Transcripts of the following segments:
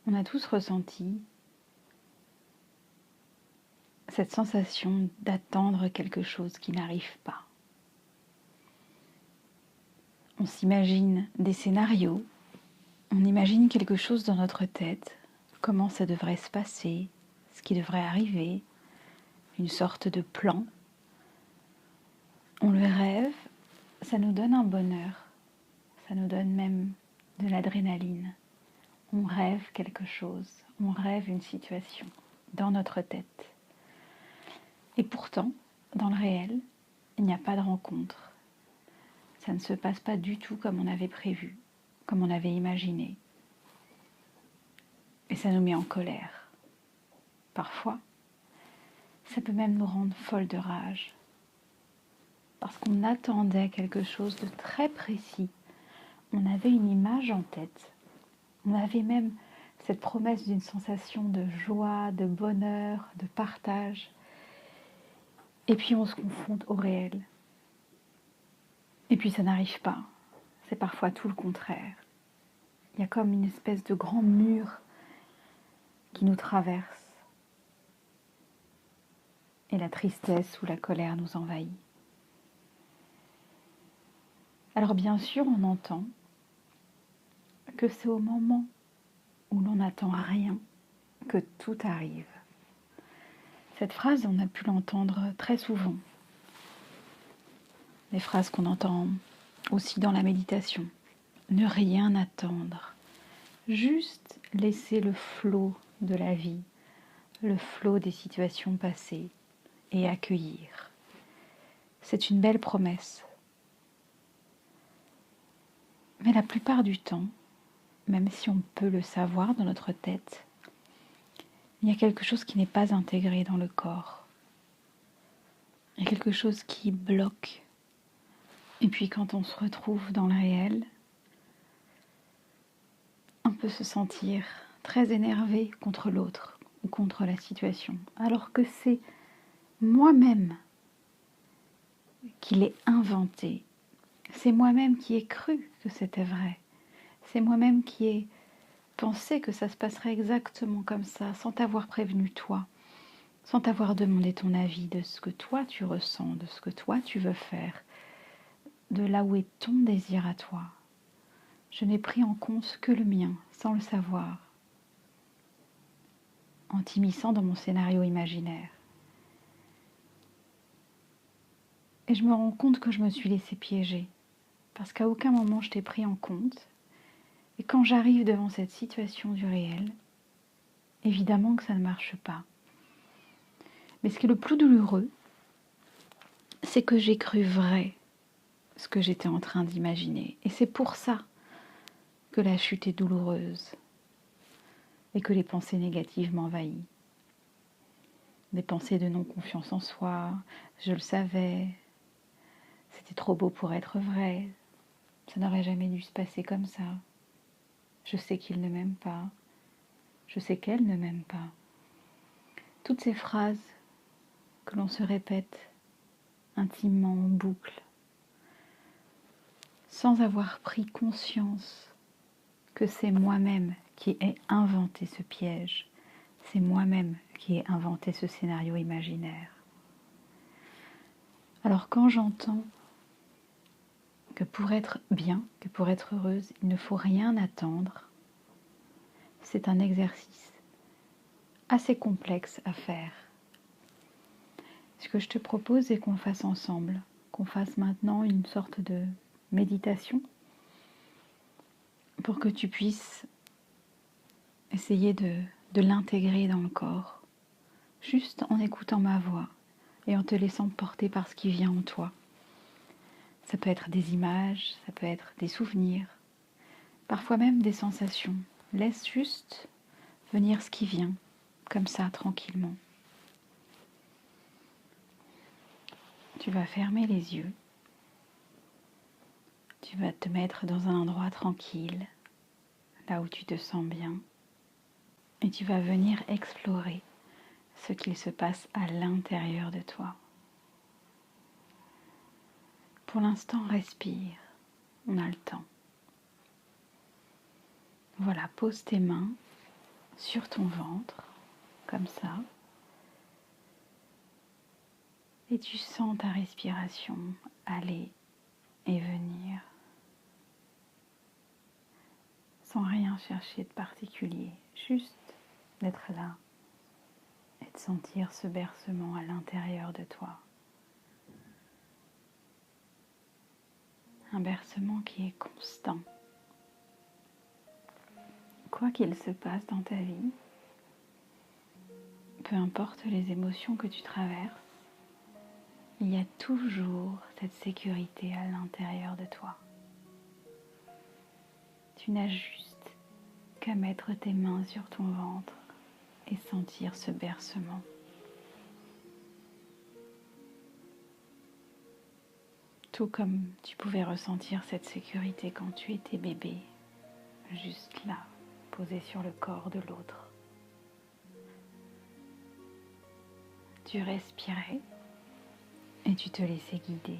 On a tous ressenti cette sensation d'attendre quelque chose qui n'arrive pas. On s'imagine des scénarios, on imagine quelque chose dans notre tête, comment ça devrait se passer, ce qui devrait arriver, une sorte de plan. On le rêve, ça nous donne un bonheur, ça nous donne même de l'adrénaline. On rêve quelque chose, on rêve une situation dans notre tête. Et pourtant, dans le réel, il n'y a pas de rencontre. Ça ne se passe pas du tout comme on avait prévu, comme on avait imaginé. Et ça nous met en colère. Parfois, ça peut même nous rendre folles de rage. Parce qu'on attendait quelque chose de très précis. On avait une image en tête. On avait même cette promesse d'une sensation de joie, de bonheur, de partage. Et puis on se confronte au réel. Et puis ça n'arrive pas. C'est parfois tout le contraire. Il y a comme une espèce de grand mur qui nous traverse. Et la tristesse ou la colère nous envahit. Alors bien sûr, on entend que c'est au moment où l'on n'attend rien que tout arrive. Cette phrase, on a pu l'entendre très souvent. Des phrases qu'on entend aussi dans la méditation. Ne rien attendre. Juste laisser le flot de la vie, le flot des situations passées et accueillir. C'est une belle promesse. Mais la plupart du temps, même si on peut le savoir dans notre tête, il y a quelque chose qui n'est pas intégré dans le corps. Il y a quelque chose qui bloque. Et puis quand on se retrouve dans le réel, on peut se sentir très énervé contre l'autre ou contre la situation, alors que c'est moi-même qui l'ai inventé. C'est moi-même qui ai cru que c'était vrai. C'est moi-même qui ai pensé que ça se passerait exactement comme ça, sans t'avoir prévenu toi, sans t'avoir demandé ton avis de ce que toi tu ressens, de ce que toi tu veux faire, de là où est ton désir à toi. Je n'ai pris en compte que le mien, sans le savoir, en t'immisçant dans mon scénario imaginaire. Et je me rends compte que je me suis laissée piéger, parce qu'à aucun moment je t'ai pris en compte. Et quand j'arrive devant cette situation du réel, évidemment que ça ne marche pas. Mais ce qui est le plus douloureux, c'est que j'ai cru vrai ce que j'étais en train d'imaginer. Et c'est pour ça que la chute est douloureuse et que les pensées négatives m'envahissent. Des pensées de non-confiance en soi, je le savais, c'était trop beau pour être vrai, ça n'aurait jamais dû se passer comme ça. Je sais qu'il ne m'aime pas, je sais qu'elle ne m'aime pas. Toutes ces phrases que l'on se répète intimement en boucle, sans avoir pris conscience que c'est moi-même qui ai inventé ce piège, c'est moi-même qui ai inventé ce scénario imaginaire. Alors quand j'entends que pour être bien, que pour être heureuse, il ne faut rien attendre, c'est un exercice assez complexe à faire. Ce que je te propose, c'est qu'on fasse ensemble, qu'on fasse maintenant une sorte de méditation pour que tu puisses essayer de l'intégrer dans le corps, juste en écoutant ma voix et en te laissant porter par ce qui vient en toi. Ça peut être des images, ça peut être des souvenirs, parfois même des sensations. Laisse juste venir ce qui vient, comme ça, tranquillement. Tu vas fermer les yeux. Tu vas te mettre dans un endroit tranquille, là où tu te sens bien. Et tu vas venir explorer ce qu'il se passe à l'intérieur de toi. Pour l'instant, respire. On a le temps. Voilà, pose tes mains sur ton ventre, comme ça. Et tu sens ta respiration aller et venir, sans rien chercher de particulier, juste d'être là et de sentir ce bercement à l'intérieur de toi. Un bercement qui est constant. Quoi qu'il se passe dans ta vie, peu importe les émotions que tu traverses, il y a toujours cette sécurité à l'intérieur de toi. Tu n'as juste qu'à mettre tes mains sur ton ventre et sentir ce bercement. Tout comme tu pouvais ressentir cette sécurité quand tu étais bébé, juste là, posé sur le corps de l'autre. Tu respirais et tu te laissais guider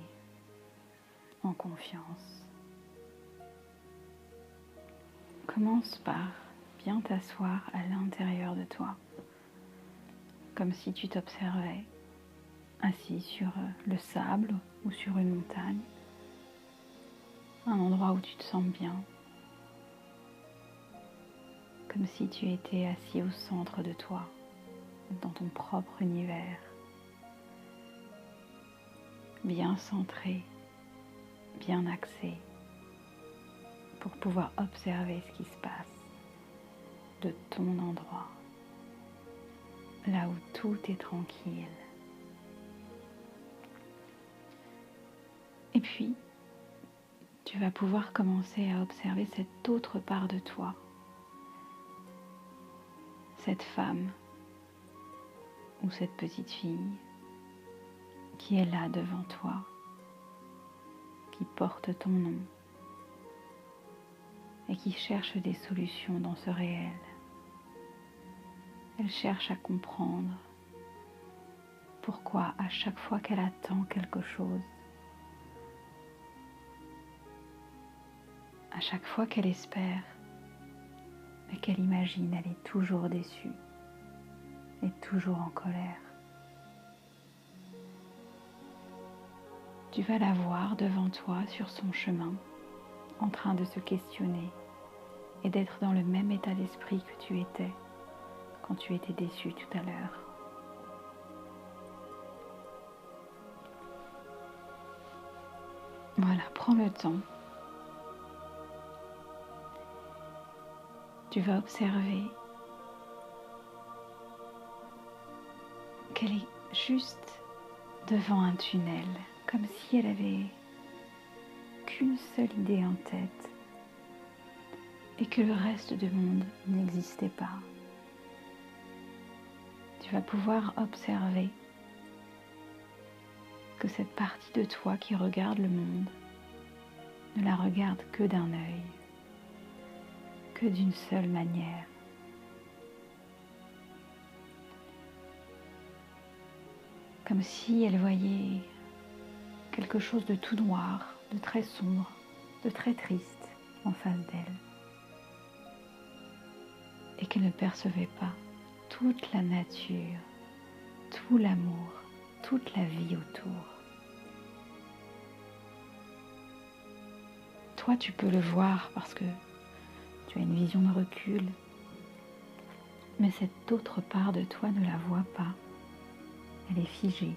en confiance. Commence par bien t'asseoir à l'intérieur de toi, comme si tu t'observais assis sur le sable ou sur une montagne, un endroit où tu te sens bien, comme si tu étais assis au centre de toi, dans ton propre univers, bien centré, bien axé, pour pouvoir observer ce qui se passe de ton endroit, là où tout est tranquille. Et puis, tu vas pouvoir commencer à observer cette autre part de toi, cette femme ou cette petite fille qui est là devant toi, qui porte ton nom et qui cherche des solutions dans ce réel. Elle cherche à comprendre pourquoi à chaque fois qu'elle attend quelque chose, à chaque fois qu'elle espère et qu'elle imagine, elle est toujours déçue et toujours en colère. Tu vas la voir devant toi sur son chemin, en train de se questionner et d'être dans le même état d'esprit que tu étais quand tu étais déçu tout à l'heure. Voilà, prends le temps. Tu vas observer qu'elle est juste devant un tunnel, comme si elle avait qu'une seule idée en tête et que le reste du monde n'existait pas. Tu vas pouvoir observer que cette partie de toi qui regarde le monde ne la regarde que d'un œil, que d'une seule manière. Comme si elle voyait quelque chose de tout noir, de très sombre, de très triste en face d'elle. Et qu'elle ne percevait pas toute la nature, tout l'amour, toute la vie autour. Toi, tu peux le voir parce que tu as une vision de recul, mais cette autre part de toi ne la voit pas. Elle est figée,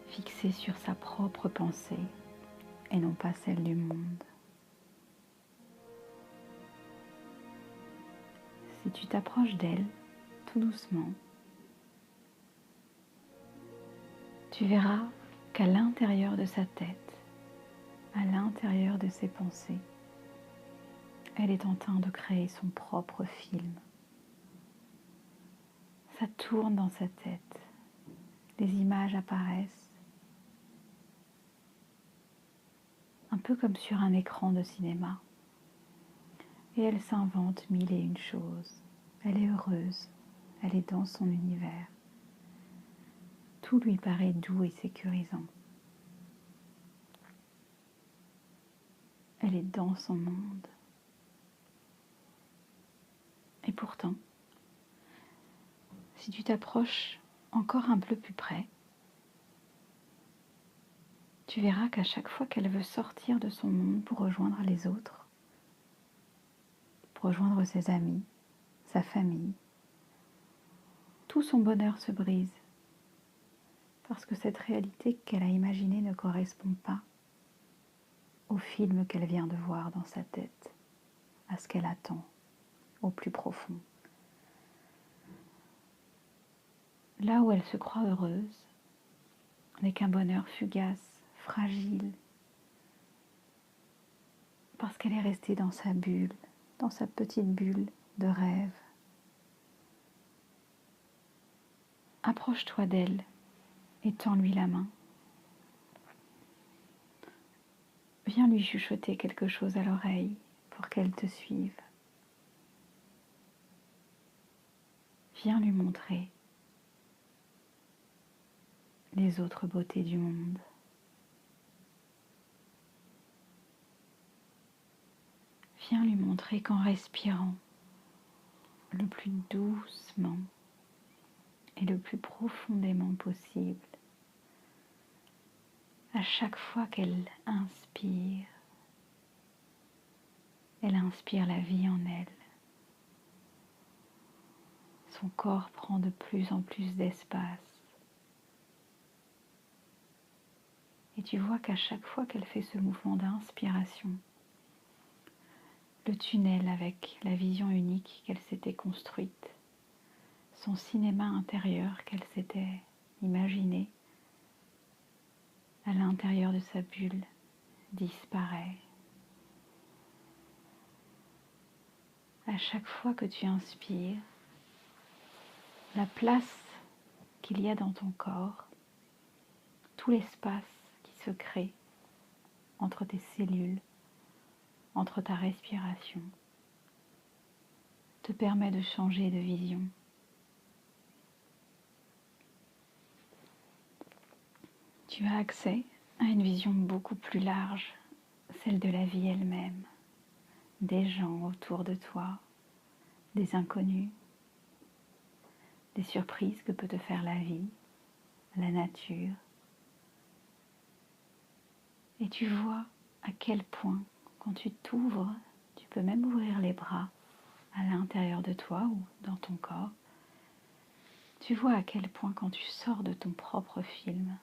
fixée sur sa propre pensée et non pas celle du monde. Si tu t'approches d'elle, tout doucement, tu verras qu'à l'intérieur de sa tête, à l'intérieur de ses pensées, elle est en train de créer son propre film. Ça tourne dans sa tête, les images apparaissent, un peu comme sur un écran de cinéma. Et elle s'invente mille et une choses. Elle est heureuse, elle est dans son univers. Tout lui paraît doux et sécurisant. Elle est dans son monde. Et pourtant, si tu t'approches encore un peu plus près, tu verras qu'à chaque fois qu'elle veut sortir de son monde pour rejoindre les autres, pour rejoindre ses amis, sa famille, tout son bonheur se brise parce que cette réalité qu'elle a imaginée ne correspond pas au film qu'elle vient de voir dans sa tête, à ce qu'elle attend au plus profond. Là où elle se croit heureuse n'est qu'un bonheur fugace, fragile, parce qu'elle est restée dans sa bulle, dans sa petite bulle de rêve. Approche-toi d'elle et tends-lui la main. Viens lui chuchoter quelque chose à l'oreille pour qu'elle te suive. Viens lui montrer les autres beautés du monde. Viens lui montrer qu'en respirant le plus doucement et le plus profondément possible, à chaque fois qu'elle inspire la vie en elle. Son corps prend de plus en plus d'espace. Et tu vois qu'à chaque fois qu'elle fait ce mouvement d'inspiration, le tunnel avec la vision unique qu'elle s'était construite, son cinéma intérieur qu'elle s'était imaginé à l'intérieur de sa bulle, disparaît. À chaque fois que tu inspires, la place qu'il y a dans ton corps, tout l'espace qui se crée entre tes cellules, entre ta respiration, te permet de changer de vision. Tu as accès à une vision beaucoup plus large, celle de la vie elle-même, des gens autour de toi, des inconnus, des surprises que peut te faire la vie, la nature. Et tu vois à quel point, quand tu t'ouvres, tu peux même ouvrir les bras à l'intérieur de toi ou dans ton corps. Tu vois à quel point, quand tu sors de ton propre film,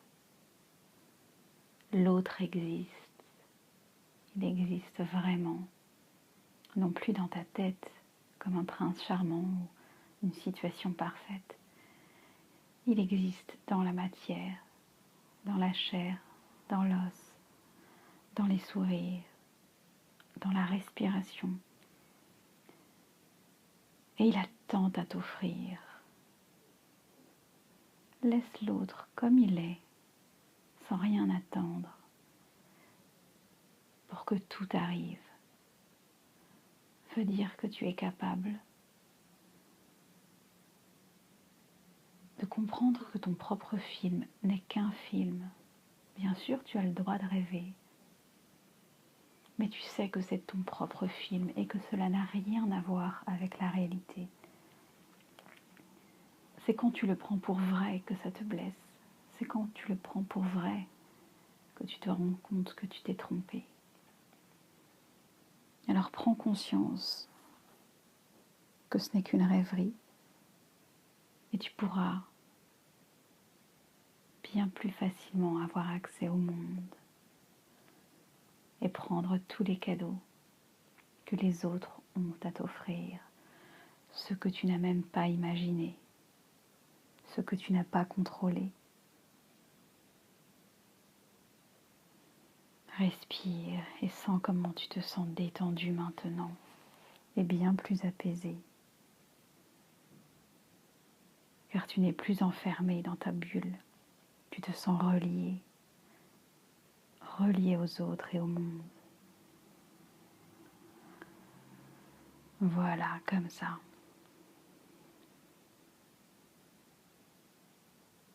l'autre existe. Il existe vraiment, non plus dans ta tête, comme un prince charmant ou une situation parfaite. Il existe dans la matière, dans la chair, dans l'os, dans les sourires, dans la respiration. Et il a tant à t'offrir. Laisse l'autre comme il est, sans rien attendre, pour que tout arrive. Veut dire que tu es capable de comprendre que ton propre film n'est qu'un film. Bien sûr, tu as le droit de rêver, mais tu sais que c'est ton propre film et que cela n'a rien à voir avec la réalité. C'est quand tu le prends pour vrai que ça te blesse. C'est quand tu le prends pour vrai que tu te rends compte que tu t'es trompé. Alors prends conscience que ce n'est qu'une rêverie et tu pourras bien plus facilement avoir accès au monde et prendre tous les cadeaux que les autres ont à t'offrir, ceux que tu n'as même pas imaginés, ceux que tu n'as pas contrôlés. Respire et sens comment tu te sens détendu maintenant et bien plus apaisé. Car tu n'es plus enfermé dans ta bulle, tu te sens relié aux autres et au monde. Voilà, comme ça.